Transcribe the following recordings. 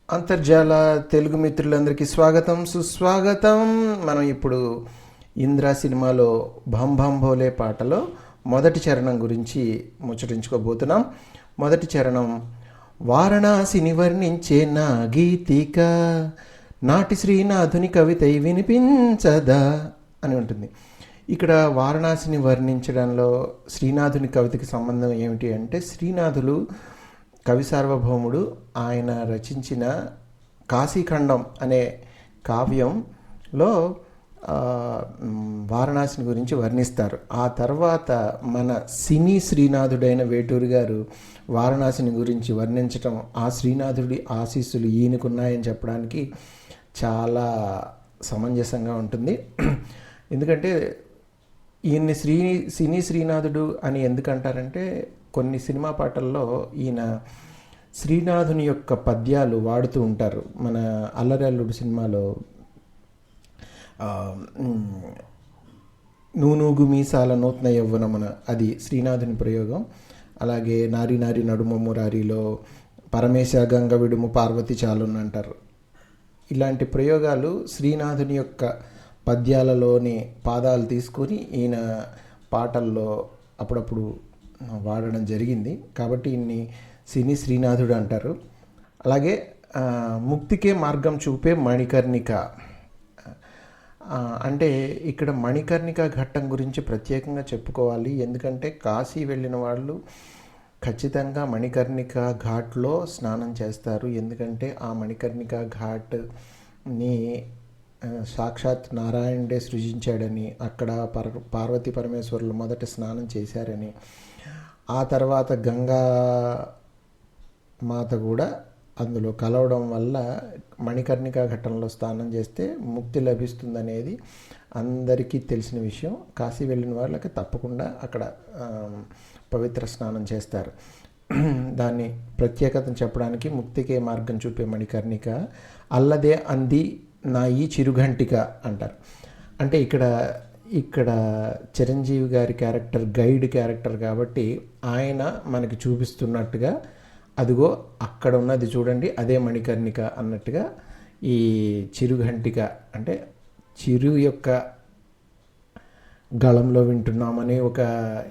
అంతర్జాల తెలుగు మిత్రులందరికీ స్వాగతం సుస్వాగతం. మనం ఇప్పుడు ఇంద్ర సినిమాలో భం భం భోలే పాటలో మొదటి చరణం గురించి ముచ్చటించుకోబోతున్నాం. మొదటి చరణం వారణాసిని వర్ణించే నా గీతిక నాటి శ్రీనాథుని కవిత వినిపించదా అని ఉంటుంది. ఇక్కడ వారణాసిని వర్ణించడంలో శ్రీనాథుని కవితకి సంబంధం ఏమిటి అంటే, శ్రీనాథులు కవి సార్వభౌముడు ఆయన రచించిన కాశీఖండం అనే కావ్యంలో వారణాసిని గురించి వర్ణిస్తారు. ఆ తర్వాత మన సినీ శ్రీనాథుడైన వేటూరి గారు వారణాసిని గురించి వర్ణించటం ఆ శ్రీనాథుడి ఆశీస్సులు ఈయనకున్నాయని చెప్పడానికి చాలా సమంజసంగా ఉంటుంది. ఎందుకంటే ఈయన్ని సినీ శ్రీనాథుడు అని ఎందుకంటారంటే, కొన్ని సినిమా పాటల్లో ఈయన శ్రీనాథుని యొక్క పద్యాలు వాడుతూ ఉంటారు. మన అల్లరి అల్లుడు సినిమాలో నూనూగు మీసాల నూతన యవ్వనమున అది శ్రీనాథుని ప్రయోగం. అలాగే నారి నారి నడుమ మురారిలో పరమేశ గంగ విడుము పార్వతి చాలుని అంటారు. ఇలాంటి ప్రయోగాలు శ్రీనాథుని యొక్క పద్యాలలోని పాదాలు తీసుకొని ఈయన పాటల్లో అప్పుడప్పుడు వాడడం జరిగింది. కాబట్టి ఈయన్ని సినీ శ్రీనాథుడు అంటారు. అలాగే ముక్తికే మార్గం చూపే మణికర్ణిక అంటే ఇక్కడ మణికర్ణిక ఘట్టం గురించి ప్రత్యేకంగా చెప్పుకోవాలి. ఎందుకంటే కాశీ వెళ్ళిన వాళ్ళు ఖచ్చితంగా మణికర్ణిక ఘాట్లో స్నానం చేస్తారు. ఎందుకంటే ఆ మణికర్ణిక ఘాట్ని సాక్షాత్ నారాయణుడే సృజించాడని, అక్కడ పార్వతీ పరమేశ్వరులు మొదట స్నానం చేశారని, ఆ తర్వాత గంగా మాత కూడా అందులో కలవడం వల్ల మణికర్ణిక ఘట్టంలో స్నానం చేస్తే ముక్తి లభిస్తుందనేది అందరికీ తెలిసిన విషయం. కాశీ వెళ్ళిన వాళ్ళకి తప్పకుండా అక్కడ పవిత్ర స్నానం చేస్తారు. దాన్ని ప్రత్యేకతను చెప్పడానికి ముక్తికే మార్గం చూపే మణికర్ణిక అల్లదే అంది నా ఈ చిరుఘంటిక అంటారు. అంటే ఇక్కడ చిరంజీవి గారి క్యారెక్టర్ గైడ్ క్యారెక్టర్ కాబట్టి ఆయన మనకి చూపిస్తున్నట్టుగా, అదిగో అక్కడ ఉన్నది చూడండి అదే మణికర్ణిక అన్నట్టుగా ఈ చిరుఘంటిక అంటే చిరు యొక్క గళంలో వింటున్నామనే ఒక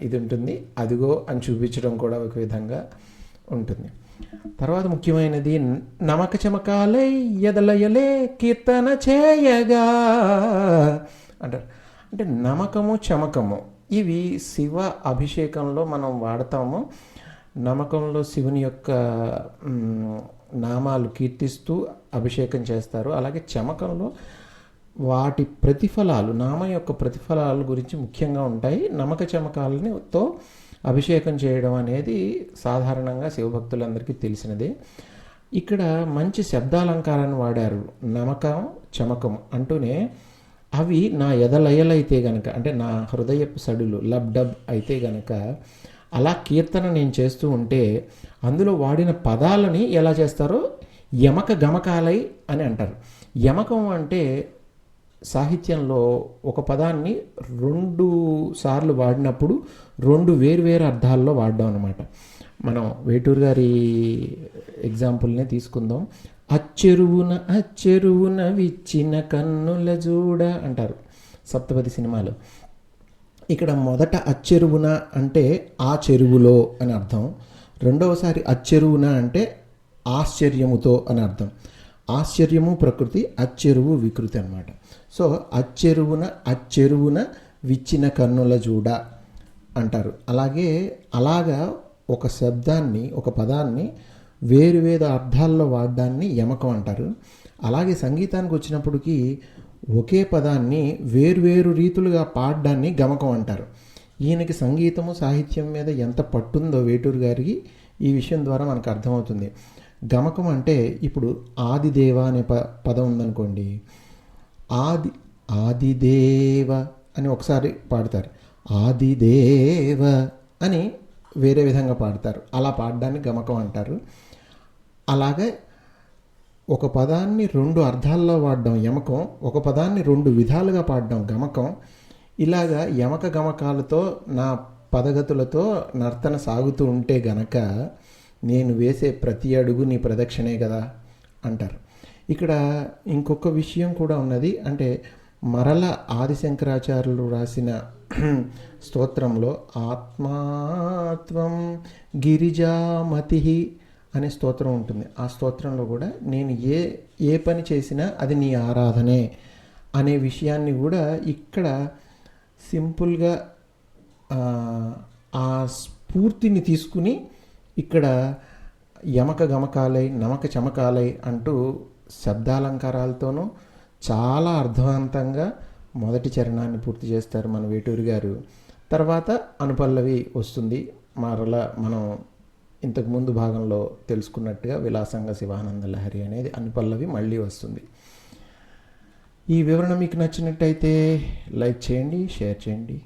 ఇది ఉంటుంది. అదిగో అని చూపించడం కూడా ఒక విధంగా ఉంటుంది. తర్వాత ముఖ్యమైనది నమక చమకాలై ఎదలయలే కీర్తన చేయగా అంటారు. అంటే నమకము చమకము ఇవి శివ అభిషేకంలో మనం వాడతాము. నమకంలో శివుని యొక్క నామాలు కీర్తిస్తూ అభిషేకం చేస్తారు. అలాగే చమకంలో వాటి ప్రతిఫలాలు, నామం యొక్క ప్రతిఫలాల గురించి ముఖ్యంగా ఉంటాయి. నమక చమకాలతో అభిషేకం చేయడం అనేది సాధారణంగా శివభక్తులందరికీ తెలిసినదే. ఇక్కడ మంచి శబ్దాలంకారాన్ని వాడారు. నమకం చమకం అంటూనే అవి నా ఎదలయలైతే గనక, అంటే నా హృదయపు సడులు లబ్ డబ్ అయితే గనక, అలా కీర్తన నేను చేస్తూ ఉంటే అందులో వాడిన పదాలని ఎలా చేస్తారో యమక గమకాలై అని అంటారు. యమకం అంటే సాహిత్యంలో ఒక పదాన్ని 2 సార్లు వాడినప్పుడు 2 వేర్వేరు అర్థాల్లో వాడడం అనమాట. మనం వేటూరు గారి ఎగ్జాంపుల్నే తీసుకుందాం. అచ్చెరువున విచ్చిన కన్నుల జూడ అంటారు సప్తపది సినిమాలో. ఇక్కడ మొదట అచ్చెరువున అంటే ఆ చెరువులో అని అర్థం. రెండవసారి అచ్చెరువున అంటే ఆశ్చర్యముతో అని అర్థం. ఆశ్చర్యము ప్రకృతి, అచ్చెరువు వికృతి అనమాట. సో అచ్చెరువున విచ్చిన కన్నుల జూడ అంటారు. అలాగా ఒక శబ్దాన్ని, ఒక పదాన్ని వేరు అర్థాల్లో వాడడాన్ని యమకం అంటారు. అలాగే సంగీతానికి వచ్చినప్పటికీ ఒకే పదాన్ని వేరు రీతులుగా పాడడాన్ని గమకం అంటారు. ఈయనకి సంగీతము సాహిత్యం మీద ఎంత పట్టుందో వేటూరు గారికి ఈ విషయం ద్వారా మనకు అర్థమవుతుంది. గమకం అంటే ఇప్పుడు ఆదిదేవ అనే పదం ఉందనుకోండి, ఆదిదేవ అని ఒకసారి పాడతారు, ఆదిదేవ అని వేరే విధంగా పాడతారు. అలా పాడడాన్ని గమకం అంటారు. అలాగే ఒక పదాన్ని 2 అర్థాల్లో వాడడం యమకం, ఒక పదాన్ని 2 విధాలుగా పాడడం గమకం. ఇలాగా యమక గమకాలతో నా పదగతులతో నర్తన సాగుతూ ఉంటే గనక నేను వేసే ప్రతి అడుగు నీ ప్రదక్షిణే కదా అంటారు. ఇక్కడ ఇంకొక విషయం కూడా ఉన్నది. అంటే మరల ఆదిశంకరాచార్యులు రాసిన స్తోత్రంలో ఆత్మాత్వం గిరిజామతి అనే స్తోత్రం ఉంటుంది. ఆ స్తోత్రంలో కూడా నేను ఏ పని చేసినా అది నీ ఆరాధనే అనే విషయాన్ని కూడా ఇక్కడ సింపుల్గా ఆ స్ఫూర్తిని తీసుకుని ఇక్కడ యమక గమకాలై నమక చమకాలై అంటూ శబ్దాలంకారాలతోనూ చాలా అర్థవంతంగా మొదటి చరణాన్ని పూర్తి చేస్తారు మన వేటూరి గారు. తర్వాత అనుపల్లవి వస్తుంది. మరలా మనం ఇంతకుముందు భాగంలో తెలుసుకున్నట్టుగా విలాసంగా శివానంద లహరి అనేది అనుపల్లవి మళ్ళీ వస్తుంది. ఈ వివరణ మీకు నచ్చినట్టయితే లైక్ చేయండి, షేర్ చేయండి.